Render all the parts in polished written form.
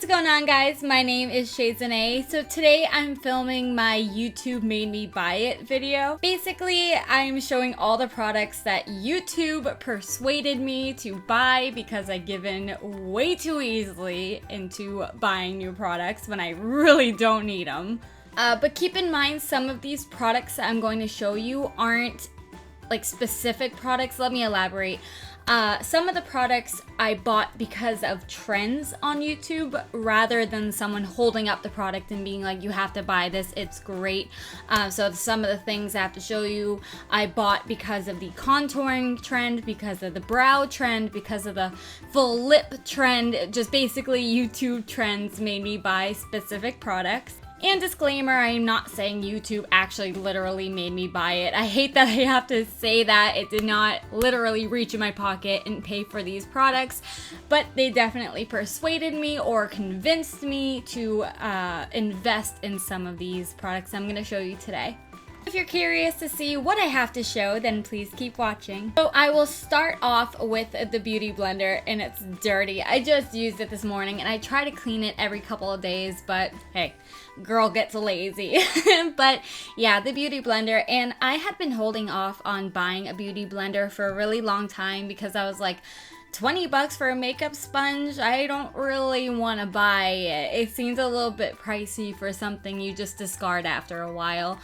What's going on, guys? My name is hsve. So today I'm filming my YouTube made me buy it video. Basically, I'm showing all the products that YouTube persuaded me to buy because I give in way too easily into buying new products when I really don't need them. But keep in mind, some of these products that I'm going to show you aren't like specific products. Let me elaborate. Some of the products I bought because of trends on YouTube rather than someone holding up the product and being like, you have to buy this, it's great. So some of the things I have to show you I bought because of the contouring trend, because of the brow trend, because of the full lip trend. Just basically YouTube trends made me buy specific products. And disclaimer, I am not saying YouTube actually literally made me buy it. I hate that I have to say that. It did not literally reach in my pocket and pay for these products, but they definitely persuaded me or convinced me to invest in some of these products I'm going to show you today. If you're curious to see what I have to show, then please keep watching. So I will start off with the Beauty Blender, and it's dirty. I just used it this morning, and I try to clean it every couple of days, but hey, girl gets lazy. But yeah, the Beauty Blender, and I had been holding off on buying a Beauty Blender for a really long time because I was like, 20 bucks for a makeup sponge, I don't really want to buy it. It seems a little bit pricey for something you just discard after a while.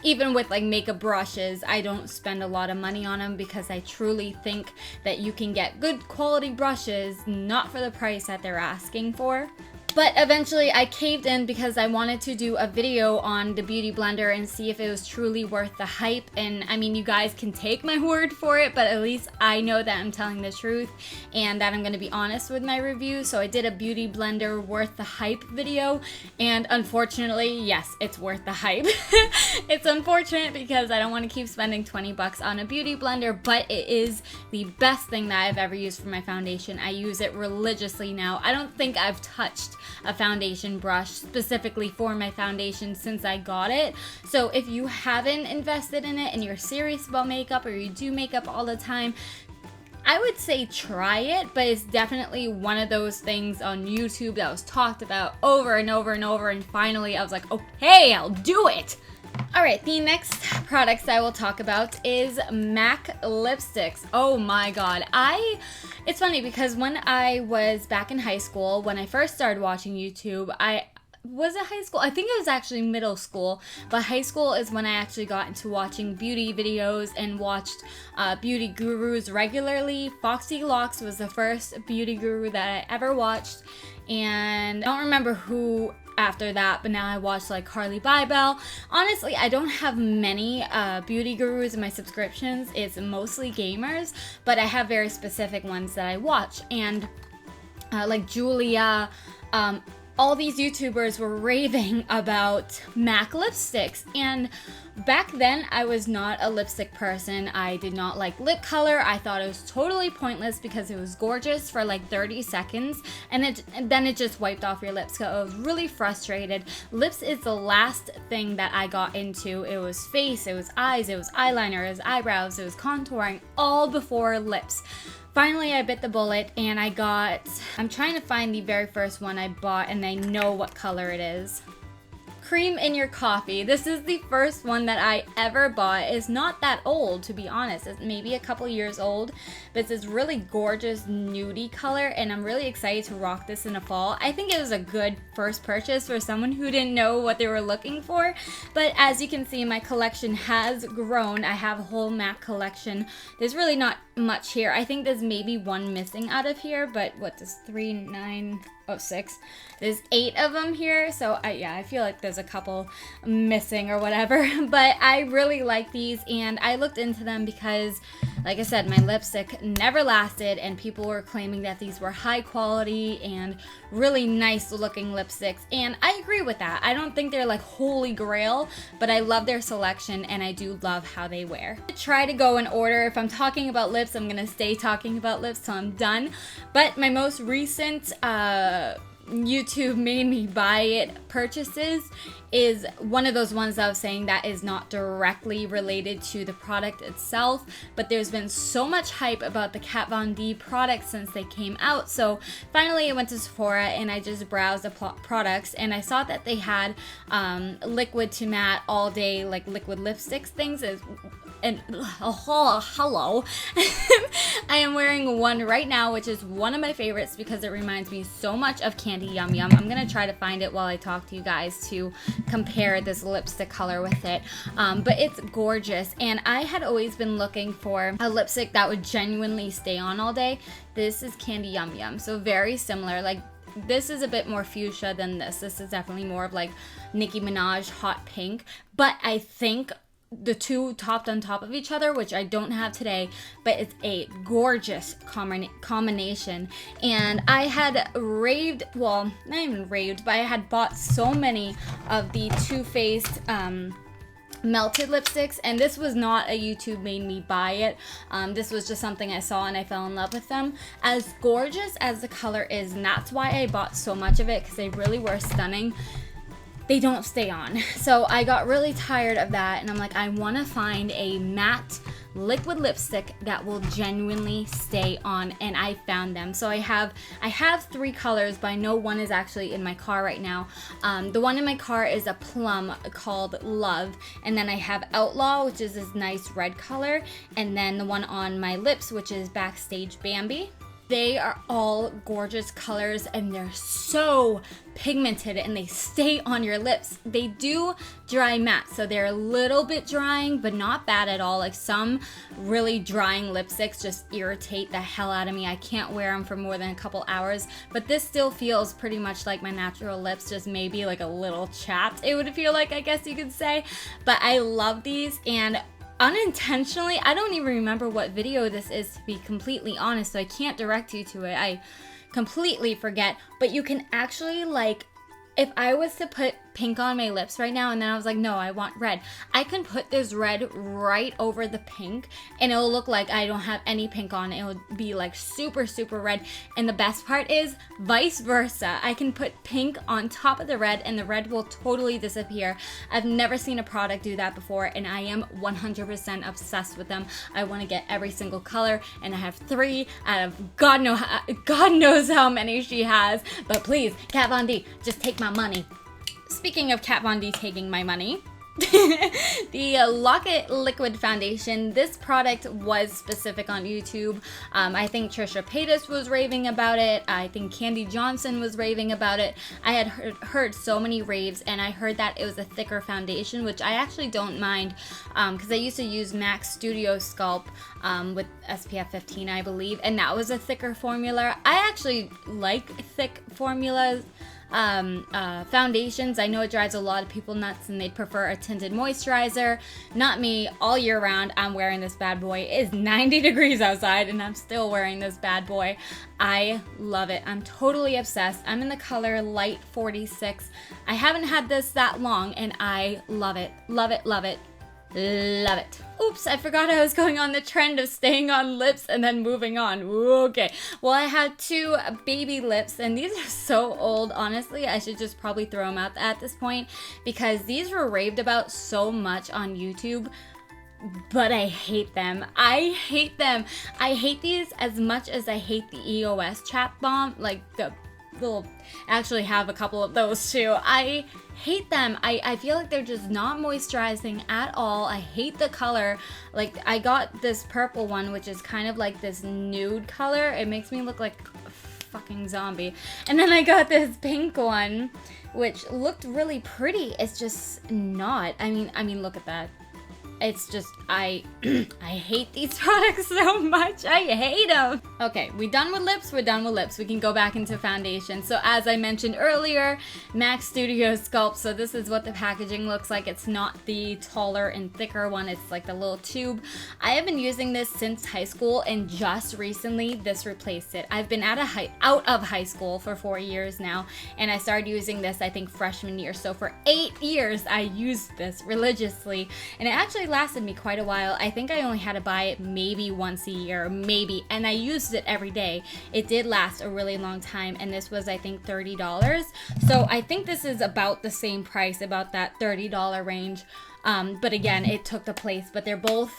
Even with like makeup brushes, I don't spend a lot of money on them because I truly think that you can get good quality brushes not for the price that they're asking for. But eventually I caved in because I wanted to do a video on the Beauty Blender and see if it was truly worth the hype. And I mean, you guys can take my word for it, but at least I know that I'm telling the truth and that I'm going to be honest with my review. So I did a Beauty Blender worth the hype video, and unfortunately, yes, it's worth the hype. It's unfortunate because I don't want to keep spending 20 bucks on a Beauty Blender, but it is the best thing that I've ever used for my foundation. I use it religiously now. I don't think I've touched a foundation brush specifically for my foundation since I got it. So if you haven't invested in it and you're serious about makeup, or you do makeup all the time, I would say try it, but it's definitely one of those things on YouTube that was talked about over and over and over, and finally I was like, okay, I'll do it. Alright, the next products I will talk about is MAC lipsticks. Oh my god. It's funny because when I was back in high school, when I first started watching YouTube, was it high school? I think it was actually middle school, but high school is when I actually got into watching beauty videos and watched beauty gurus regularly. Foxy Locks was the first beauty guru that I ever watched, and I don't remember who after that, but now I watch like Carly Bybel. Honestly, I don't have many beauty gurus in my subscriptions. It's mostly gamers, but I have very specific ones that I watch, and like Julia, all these YouTubers were raving about MAC lipsticks, and back then I was not a lipstick person. I did not like lip color. I thought it was totally pointless because it was gorgeous for like 30 seconds and then it just wiped off your lips. So I was really frustrated. Lips is the last thing that I got into. It was face, it was eyes, it was eyeliner, it was eyebrows, it was contouring, all before lips. Finally, I bit the bullet and I'm trying to find the very first one I bought, and I know what color it is. Cream in Your Coffee. This is the first one that I ever bought. It's not that old, to be honest. It's maybe a couple years old, but it's this really gorgeous nudie color, and I'm really excited to rock this in the fall. I think it was a good first purchase for someone who didn't know what they were looking for, but as you can see, my collection has grown. I have a whole MAC collection. There's really not much here. I think there's maybe one missing out of here, but what does 3, 9... Oh, 6. There's 8 of them here, so I feel like there's a couple missing or whatever, but I really like these, and I looked into them because, like I said, my lipstick never lasted, and people were claiming that these were high quality and really nice looking lipsticks, and I agree with that. I don't think they're like holy grail, but I love their selection, and I do love how they wear. I try to go in order. If I'm talking about lips, I'm gonna stay talking about lips till I'm done, but my most recent YouTube made me buy it purchases is one of those ones that I was saying that is not directly related to the product itself, but there's been so much hype about the Kat Von D products since they came out. So finally I went to Sephora and I just browsed the products, and I saw that they had liquid to matte all day, like liquid lipsticks things. And hello. I am wearing one right now, which is one of my favorites because it reminds me so much of Candy Yum Yum. I'm gonna try to find it while I talk to you guys to compare this lipstick color with it, but it's gorgeous. And I had always been looking for a lipstick that would genuinely stay on all day. This is Candy Yum Yum, so very similar. Like, this is a bit more fuchsia than this. This is definitely more of like Nicki Minaj hot pink, but I think the two topped on top of each other, which I don't have today, but it's a gorgeous combination. And I had raved, well, not even raved, but I had bought so many of the Too Faced melted lipsticks, and this was not a YouTube made me buy it. This was just something I saw and I fell in love with them. As gorgeous as the color is, and that's why I bought so much of it, because they really were stunning, they don't stay on. So I got really tired of that, and I'm like, I want to find a matte liquid lipstick that will genuinely stay on, and I found them. So I have 3 colors, but I know one is actually in my car right now. The one in my car is a plum called Love, and then I have Outlaw, which is this nice red color, and then the one on my lips, which is Backstage Bambi. They are all gorgeous colors, and they're so pigmented, and they stay on your lips. They do dry matte, so they're a little bit drying, but not bad at all. Like, some really drying lipsticks just irritate the hell out of me. I can't wear them for more than a couple hours, but this still feels pretty much like my natural lips, just maybe like a little chapped, it would feel like, I guess you could say. But I love these, and unintentionally, I don't even remember what video this is, to be completely honest, so I can't direct you to it. I completely forget, but you can actually, like, if I was to put pink on my lips right now and then I was like, no, I want red, I can put this red right over the pink and it'll look like I don't have any pink on. It will be like super, super red. And the best part is vice versa. I can put pink on top of the red and the red will totally disappear. Knows never seen a product do that before, and I am 100% obsessed with them. I want to get every single color, and I have 3 out of God knows how many she has. But please, Kat Von D, just take my money. Speaking of Kat Von D taking my money, the Lock-It Liquid Foundation, this product was specific on YouTube. I think Trisha Paytas was raving about it. I think Candy Johnson was raving about it. I had heard so many raves, and I heard that it was a thicker foundation, which I actually don't mind, because I used to use MAC Studio Sculpt with SPF 15, I believe, and that was a thicker formula. I actually like thick formulas. Foundations. I know it drives a lot of people nuts and they'd prefer a tinted moisturizer. Not me. All year round, I'm wearing this bad boy. It is 90 degrees outside and I'm still wearing this bad boy. I love it. I'm totally obsessed. I'm in the color Light 46. I haven't had this that long and I love it. Love it, love it. Love it. Oops, I forgot I was going on the trend of staying on lips and then moving on. Okay. Well, I have 2 baby lips, and these are so old. Honestly, I should just probably throw them out at this point because these were raved about so much on YouTube. But I hate them. I hate them. I hate these as much as I hate the EOS Chat Bomb. Like, we'll actually have a couple of those too. I hate them. I feel like they're just not moisturizing at all. I hate the color. Like, I got this purple one, which is kind of like this nude color. It makes me look like a fucking zombie. And then I got this pink one, which looked really pretty. It's just not. I mean, look at that. It's just, I hate these products so much. I hate them. Okay, we're done with lips. We're done with lips. We can go back into foundation. So as I mentioned earlier, MAC Studio Sculpt. So this is what the packaging looks like. It's not the taller and thicker one. It's like the little tube. I have been using this since high school, and just recently this replaced it. I've been out of high school for 4 years now, and I started using this, I think, freshman year. So for 8 years, I used this religiously, and it actually lasted me quite a while. I think I only had to buy it maybe once a year, maybe, and I used it every day. It did last a really long time, and this was, I think, $30. So I think this is about the same price, about that $30 range. But again, it took the place, but they're both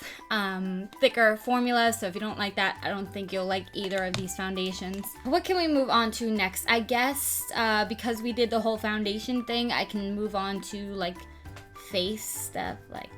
thicker formulas, so if you don't like that, I don't think you'll like either of these foundations. What can we move on to next? I guess because we did the whole foundation thing, I can move on to like face stuff, like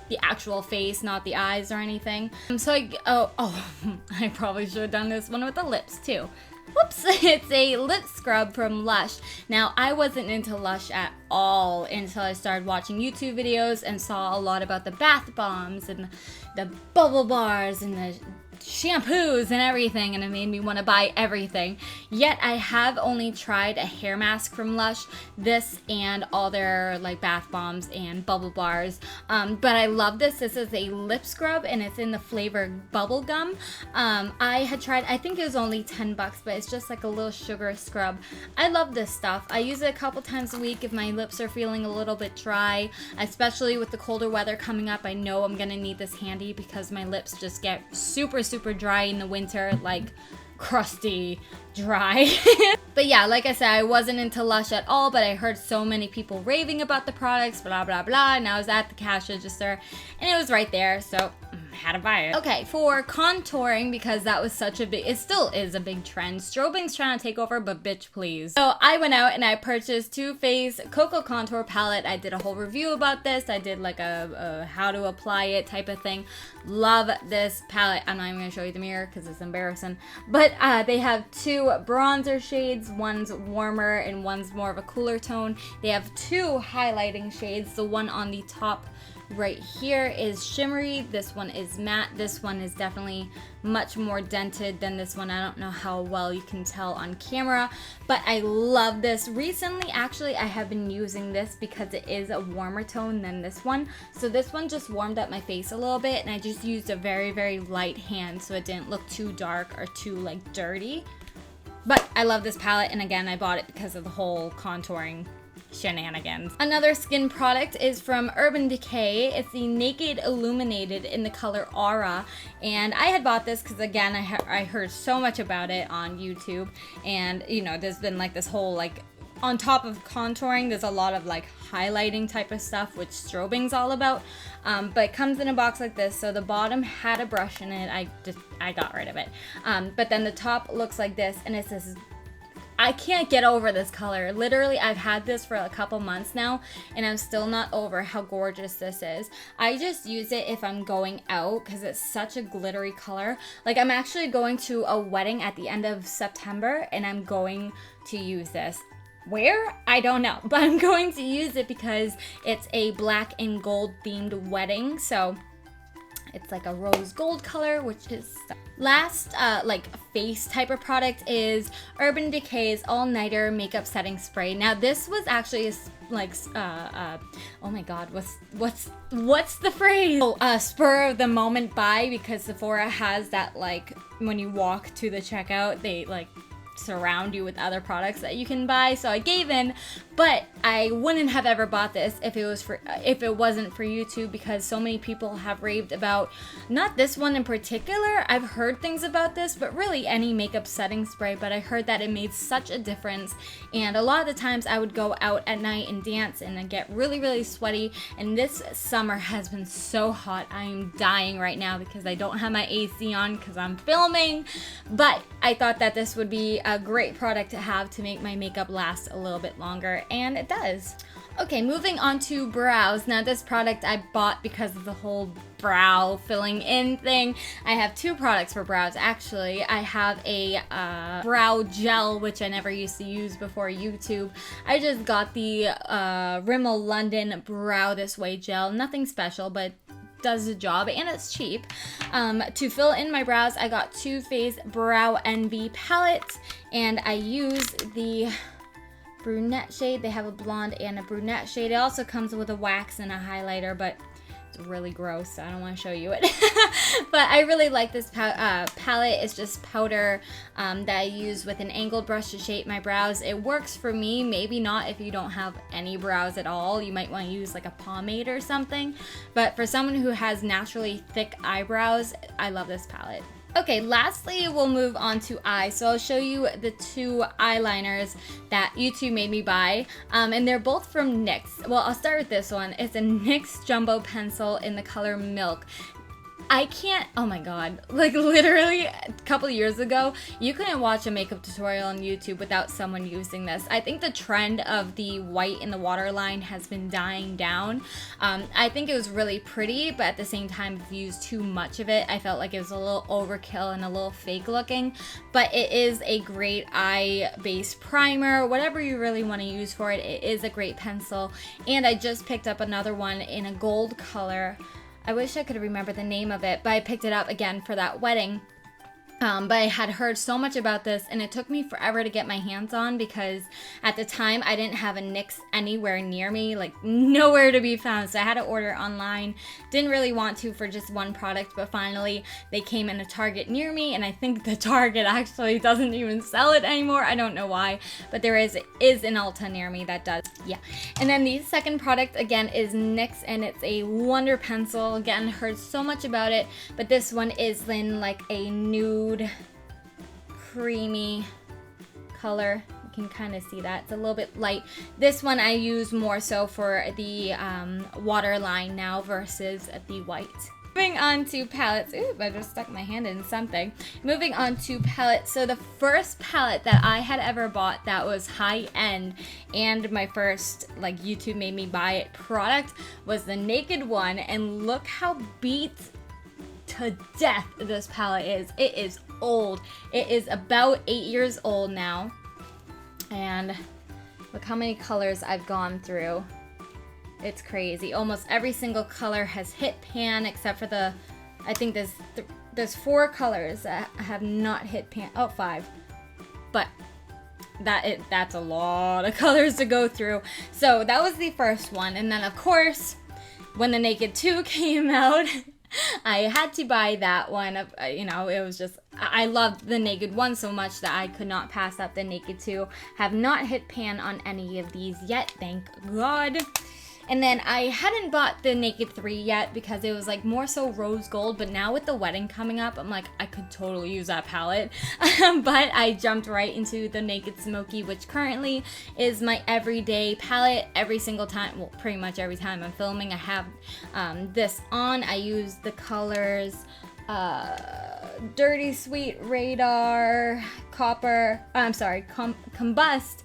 the actual face, not the eyes or anything. So I probably should have done this one with the lips too. Whoops, it's a lip scrub from Lush. Now, I wasn't into Lush at all until I started watching YouTube videos and saw a lot about the bath bombs and the bubble bars and the shampoos and everything, and it made me want to buy everything. Yet I have only tried a hair mask from Lush, this and all their like bath bombs and bubble bars, but I love this. This is a lip scrub and it's in the flavor bubblegum. I had tried, I think it was only 10 bucks, but it's just like a little sugar scrub. I love this stuff. I use it a couple times a week if my lips are feeling a little bit dry, especially with the colder weather coming up. I know I'm gonna need this handy because my lips just get super dry in the winter, like crusty dry. But yeah, like I said, I wasn't into Lush at all, but I heard so many people raving about the products, blah blah blah, and I was at the cash register and it was right there, so had to buy it. Okay, for contouring, because that was such a big, it still is a big trend. Strobing's trying to take over, but bitch please. So I went out and I purchased Too Faced Cocoa Contour Palette. I did a whole review about this. I did like a how to apply it type of thing. Love this palette. I'm not even gonna show you the mirror because it's embarrassing. But they have two bronzer shades. One's warmer and one's more of a cooler tone. They have two highlighting shades. The one on the top right here is shimmery. This one is matte. This one is definitely much more dented than this one. I don't know how well you can tell on camera, but I love this. Recently, actually, I have been using this because it is a warmer tone than this one. So this one just warmed up my face a little bit, and I just used a very light hand so it didn't look too dark or too like dirty. But I love this palette, and again, I bought it because of the whole contouring shenanigans. Another skin product is from Urban Decay. It's the Naked Illuminated in the color Aura, and I had bought this because again I heard so much about it on YouTube, and you know there's been like this whole like on top of contouring there's a lot of like highlighting type of stuff, which strobing's all about, but it comes in a box like this. So the bottom had a brush in it. I got rid of it, but then the top looks like this, and it says, I can't get over this color. Literally, I've had this for a couple months now, and I'm still not over how gorgeous this is. I just use it if I'm going out because it's such a glittery color. Like, I'm actually going to a wedding at the end of September, and I'm going to use this. Where? I don't know, but I'm going to use it because it's a black and gold themed wedding, so it's like a rose gold color, which is last like face type of product is Urban Decay's All Nighter Makeup Setting Spray. Now this was actually a, like oh my god, what's the phrase? Oh, spur of the moment buy, because Sephora has that, like when you walk to the checkout they like surround you with other products that you can buy. So I gave in, but I wouldn't have ever bought this if it wasn't for YouTube, because so many people have raved about, not this one in particular, I've heard things about this, but really any makeup setting spray, but I heard that it made such a difference. And a lot of the times I would go out at night and dance and then get really sweaty, and this summer has been so hot. I am dying right now because I don't have my AC on because I'm filming, but I thought that this would be a great product to have to make my makeup last a little bit longer, and it does. Okay, moving on to brows. Now this product I bought because of the whole brow filling in thing. I have two products for brows actually. I have a brow gel, which I never used to use before YouTube. I just got the Rimmel London Brow This Way gel. Nothing special, but does the job, and it's cheap. To fill in my brows, I got Too Faced Brow Envy palette, and I use the brunette shade. They have a blonde and a brunette shade. It also comes with a wax and a highlighter, but It's really gross. I don't want to show you it. But I really like this palette. It's just powder that I use with an angled brush to shape my brows. It works for me, maybe not if you don't have any brows at all. You might want to use like a pomade or something. But for someone who has naturally thick eyebrows, I love this palette. Okay, lastly, we'll move on to eyes. So I'll show you the two eyeliners that YouTube made me buy, and they're both from NYX. Well, I'll start with this one. It's a NYX Jumbo Pencil in the color Milk. I can't, oh my god, like literally a couple years ago, you couldn't watch a makeup tutorial on YouTube without someone using this. I think the trend of the white in the waterline has been dying down. I think it was really pretty, but at the same time, if you use too much of it, I felt like it was a little overkill and a little fake looking. But it is a great eye-based primer, whatever you really want to use for it. It is a great pencil, and I just picked up another one in a gold color. I wish I could remember the name of it, but I picked it up again for that wedding. But I had heard so much about this, and it took me forever to get my hands on because at the time I didn't have a NYX anywhere near me, like nowhere to be found. So I had to order online. Didn't really want to for just one product, but finally they came in a Target near me, and I think the Target actually doesn't even sell it anymore. I don't know why, but there is an Ulta near me that does. Yeah. And then the second product again is NYX, and it's a Wonder Pencil. Again, heard so much about it, but this one is in like a nude creamy color. You can kind of see that. It's a little bit light. This one I use more so for the waterline now versus the white. Moving on to palettes. Ooh, I just stuck my hand in something. Moving on to palettes. So the first palette that I had ever bought that was high end and my first like YouTube made me buy it product was the Naked one, and look how beat to death this palette is. It is old. It is about 8 years old now, and look how many colors I've gone through. It's crazy. Almost every single color has hit pan except for the, I think there's 4 colors that have not hit pan. Oh, 5, but that's a lot of colors to go through. So that was the first one, and then of course when the Naked 2 came out, I had to buy that one. You know, it was just, I loved the Naked 1 so much that I could not pass up the Naked 2. Have not hit pan on any of these yet, thank God. And then I hadn't bought the Naked 3 yet because it was like more so rose gold, but now with the wedding coming up, I'm like, I could totally use that palette. But I jumped right into the Naked Smoky, which currently is my everyday palette. Every single time, well, pretty much every time I'm filming, I have this on. I use the colors Dirty Sweet, Radar, Copper, Combust,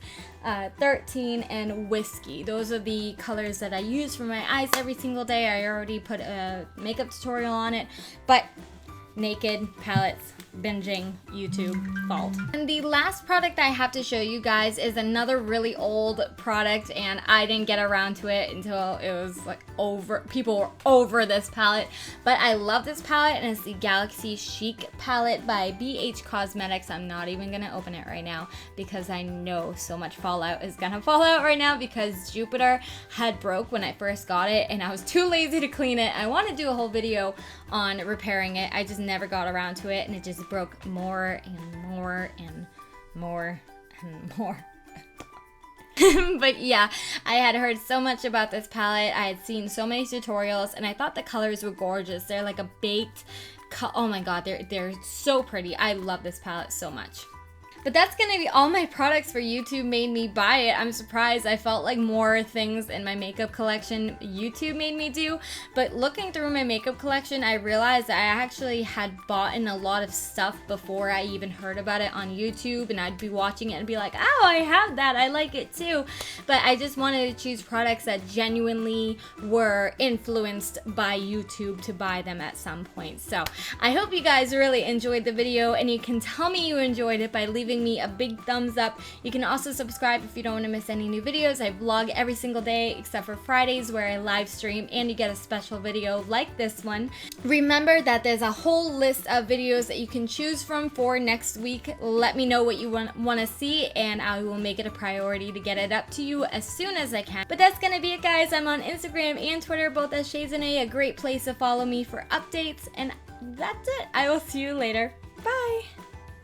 13, and Whiskey. Those are the colors that I use for my eyes every single day. I already put a makeup tutorial on it, but Naked palettes, binging, YouTube, fault. And the last product I have to show you guys is another really old product, and I didn't get around to it until it was like people were over this palette. But I love this palette, and it's the Galaxy Chic palette by BH Cosmetics. I'm not even gonna open it right now because I know so much fallout is gonna fall out right now because Jupiter had broke when I first got it, and I was too lazy to clean it. I want to do a whole video on repairing it. I just never got around to it, and it just broke more and more and more and more. But yeah, I had heard so much about this palette. I had seen so many tutorials, and I thought the colors were gorgeous. They're like a baked, oh my god, they're so pretty. I love this palette so much. But that's gonna be all my products for YouTube made me buy it. I'm surprised. I felt like more things in my makeup collection YouTube made me do. But looking through my makeup collection, I realized I actually had bought in a lot of stuff before I even heard about it on YouTube. And I'd be watching it and be like, oh, I have that. I like it too. But I just wanted to choose products that genuinely were influenced by YouTube to buy them at some point. So I hope you guys really enjoyed the video. And you can tell me you enjoyed it by leaving leaving me a big thumbs up. You can also subscribe if you don't want to miss any new videos. I vlog every single day except for Fridays where I live stream and you get a special video like this one. Remember that there's a whole list of videos that you can choose from for next week. Let me know what you want to see and I will make it a priority to get it up to you as soon as I can. But that's gonna be it, guys. I'm on Instagram and Twitter, both as hsve, a great place to follow me for updates, and that's it. I will see you later. Bye!